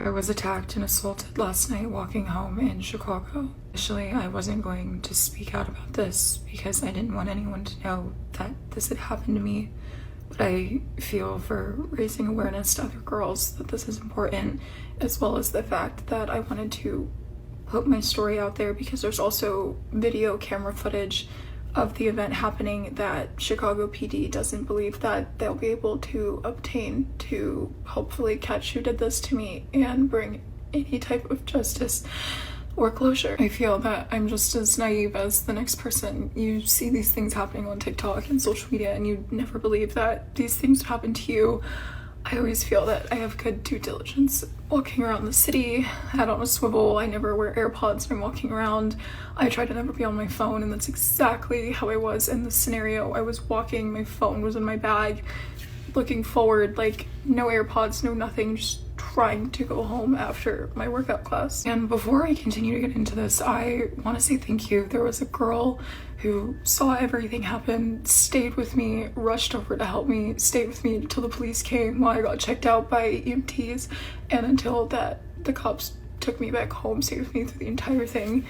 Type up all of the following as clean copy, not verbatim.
I was attacked and assaulted last night walking home in Chicago. Initially, I wasn't going to speak out about this because I didn't want anyone to know that this had happened to me. But I feel for raising awareness to other girls that this is important, as well as the fact that I wanted to put my story out there because there's also video camera footage of the event happening that Chicago PD doesn't believe that they'll be able to obtain to hopefully catch who did this to me and bring any type of justice or closure. I feel that I'm just as naive as the next person. You see these things happening on TikTok and social media and you never believe that these things would happen to you. I always feel that I have good due diligence. Walking around the city, head on a swivel, I never wear AirPods when I'm walking around. I try to never be on my phone, and that's exactly how I was in this scenario. I was walking, my phone was in my bag, looking forward, like no AirPods, no nothing, just trying to go home after my workout class. And before I continue to get into this, I want to say thank you. There was a girl who saw everything happen, stayed with me, rushed over to help me, stayed with me until the police came while I got checked out by EMTs, and until that the cops took me back home, stayed with me through the entire thing.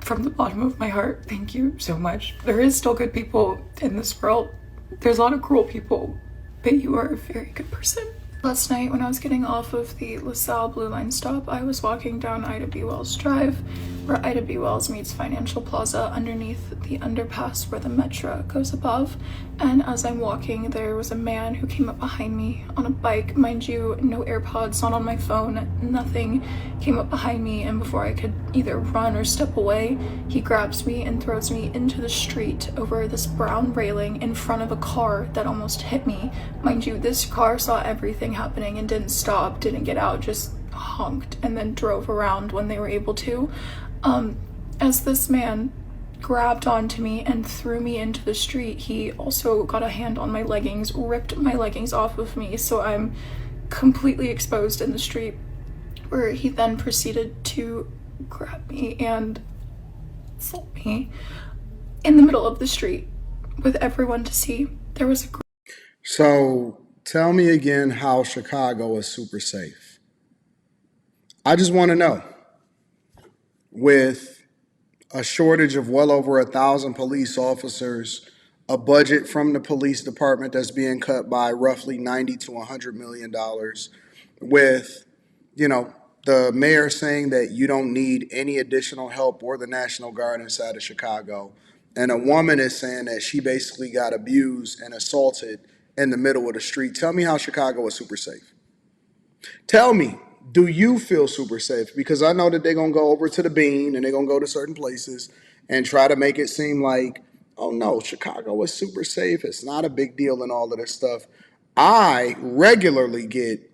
From the bottom of my heart, thank you so much. There is still good people in this world. There's a lot of cruel people, but you are a very good person. Last night, when I was getting off of the LaSalle Blue Line stop, I was walking down Ida B. Wells Drive, where Ida B. Wells meets Financial Plaza underneath the underpass where the Metro goes above. And as I'm walking, there was a man who came up behind me on a bike. Mind you, no AirPods, not on my phone, nothing. Came up behind me, and before I could either run or step away, he grabs me and throws me into the street over this brown railing in front of a car that almost hit me. Mind you, this car saw everything happening and didn't stop, didn't get out, just honked and then drove around when they were able to. As this man grabbed onto me and threw me into the street, he also got a hand on my leggings, ripped my leggings off of me, so I'm completely exposed in the street, where he then proceeded to grab me and assault me in the middle of the street with everyone to see. There was a So tell me again how Chicago is super safe. I just want to know, with a shortage of well over 1,000 police officers, a budget from the police department that's being cut by roughly $90 to $100 million, with, the mayor saying that you don't need any additional help or the National Guard inside of Chicago, and a woman is saying that she basically got abused and assaulted in the middle of the street. Tell me how Chicago is super safe. Tell me, do you feel super safe? Because I know that they're going to go over to the Bean and they're going to go to certain places and try to make it seem like, oh no, Chicago is super safe. It's not a big deal and all of this stuff. I regularly get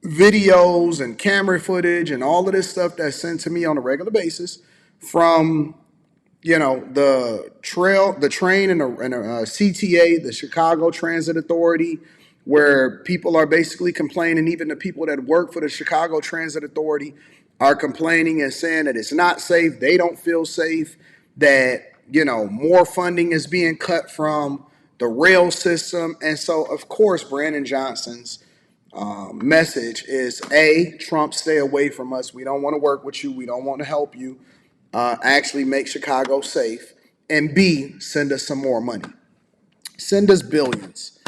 videos and camera footage and all of this stuff that's sent to me on a regular basis from the train and a CTA, the Chicago Transit Authority, where people are basically complaining. Even the people that work for the Chicago Transit Authority are complaining and saying that it's not safe. They don't feel safe, that, more funding is being cut from the rail system. And so, of course, Brandon Johnson's message is, A, Trump, stay away from us. We don't want to work with you. We don't want to help you actually make Chicago safe. And B, send us some more money. Send us billions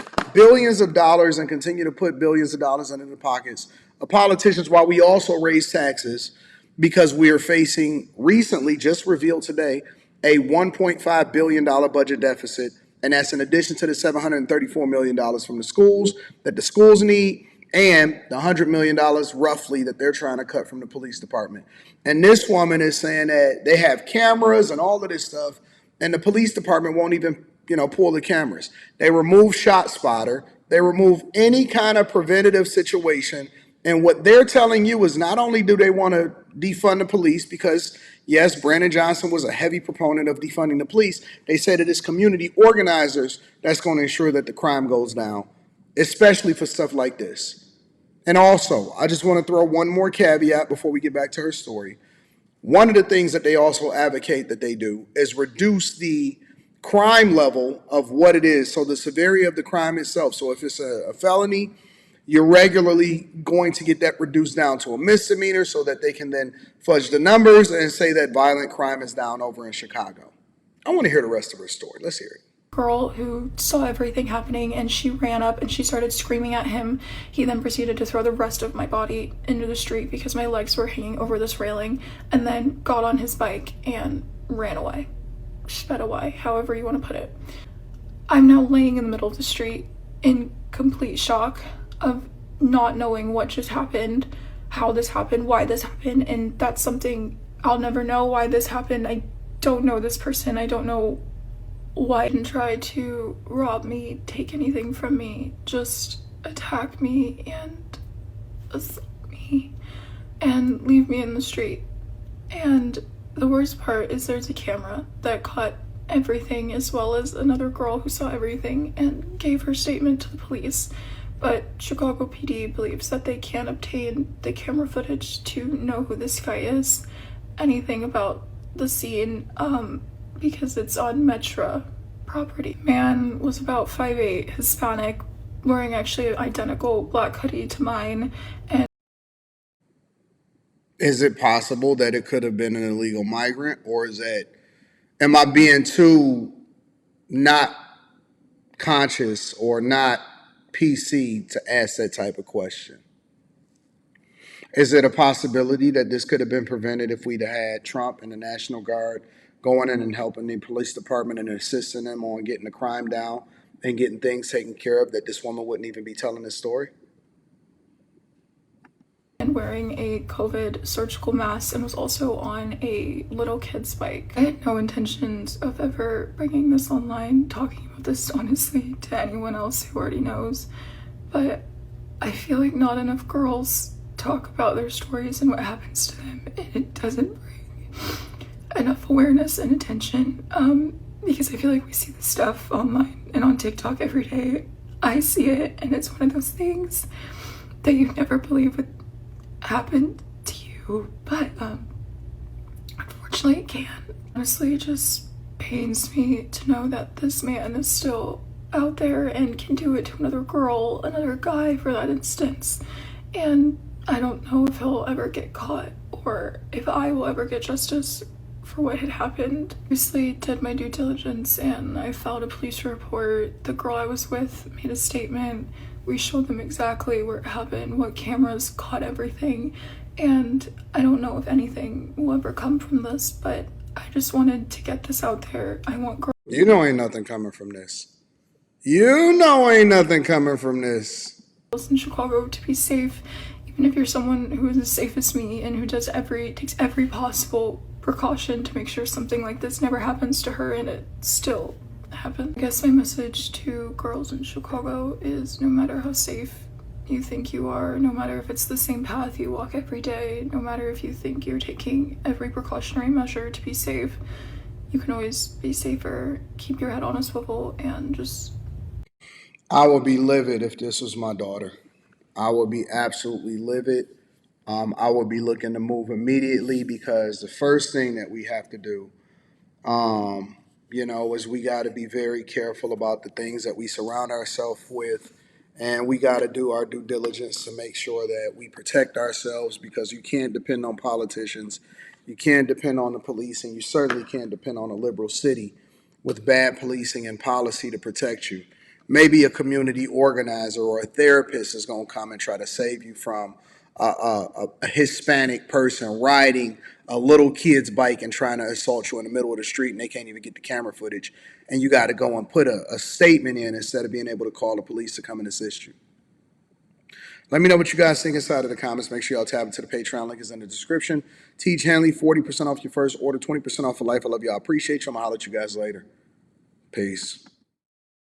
of dollars, and continue to put billions of dollars into the pockets of politicians, while we also raise taxes, because we are facing, recently, just revealed today, a $1.5 billion budget deficit. And that's in addition to the $734 million from the schools that the schools need, and the $100 million roughly that they're trying to cut from the police department. And this woman is saying that they have cameras and all of this stuff, and the police department won't even, pull the cameras. They remove ShotSpotter. They remove any kind of preventative situation. And what they're telling you is, not only do they want to defund the police, because yes, Brandon Johnson was a heavy proponent of defunding the police, they say that it's community organizers that's going to ensure that the crime goes down, especially for stuff like this. And also, I just want to throw one more caveat before we get back to her story. One of the things that they also advocate that they do is reduce the crime level of what it is. So the severity of the crime itself. So if it's a felony, you're regularly going to get that reduced down to a misdemeanor so that they can then fudge the numbers and say that violent crime is down over in Chicago. I want to hear the rest of her story. Let's hear it. Girl who saw everything happening, and she ran up and she started screaming at him. He then proceeded to throw the rest of my body into the street because my legs were hanging over this railing, and then got on his bike and ran away. Sped away, however you want to put it. I'm now laying in the middle of the street in complete shock of not knowing what just happened, how this happened, why this happened, and that's something I'll never know why this happened. I don't know this person. I don't know why didn't try to rob me, take anything from me, just attack me and assault me and leave me in the street. And the worst part is there's a camera that caught everything, as well as another girl who saw everything and gave her statement to the police. But Chicago PD believes that they can't obtain the camera footage to know who this guy is, anything about the scene, because it's on Metra property. Man was about 5'8", Hispanic, wearing actually an identical black hoodie to mine. And is it possible that it could have been an illegal migrant, or am I being too not conscious or not PC to ask that type of question? Is it a possibility that this could have been prevented if we'd had Trump and the National Guard going in and helping the police department and assisting them on getting the crime down and getting things taken care of, that this woman wouldn't even be telling this story? And wearing a COVID surgical mask, and was also on a little kid's bike. I had no intentions of ever bringing this online, talking about this honestly to anyone else who already knows, but I feel like not enough girls talk about their stories and what happens to them, and it doesn't bring enough awareness and attention, because I feel like we see this stuff online and on TikTok every day. I see it, and it's one of those things that you never believe would happen to you, but unfortunately it can. Honestly, it just pains me to know that this man is still out there and can do it to another girl, another guy for that instance, and I don't know if he'll ever get caught or if I will ever get justice for what had happened. Obviously did my due diligence and I filed a police report. The girl I was with made a statement. We showed them exactly where it happened, what cameras caught everything, and I don't know if anything will ever come from this, but I just wanted to get this out there. I want girls. You know ain't nothing coming from this. You know ain't nothing coming from this. In Chicago to be safe, even if you're someone who is as safe as me and who takes every possible precaution to make sure something like this never happens to her, and it still happens. I guess my message to girls in Chicago is no matter how safe you think you are, no matter if it's the same path you walk every day, no matter if you think you're taking every precautionary measure to be safe, you can always be safer. Keep your head on a swivel and just... I would be livid if this was my daughter. I would be absolutely livid. I would be looking to move immediately, because the first thing that we have to do, is we got to be very careful about the things that we surround ourselves with, and we got to do our due diligence to make sure that we protect ourselves, because you can't depend on politicians, you can't depend on the police, and you certainly can't depend on a liberal city with bad policing and policy to protect you. Maybe a community organizer or a therapist is going to come and try to save you from a Hispanic person riding a little kid's bike and trying to assault you in the middle of the street, and they can't even get the camera footage, and you got to go and put a statement in instead of being able to call the police to come and assist you. Let me know what you guys think inside of the comments. Make sure y'all tap into the Patreon. Link is in the description. Teach Hanley, 40% off your first order, 20% off for life. I love y'all. I appreciate you. I'm going to holler at you guys later. Peace.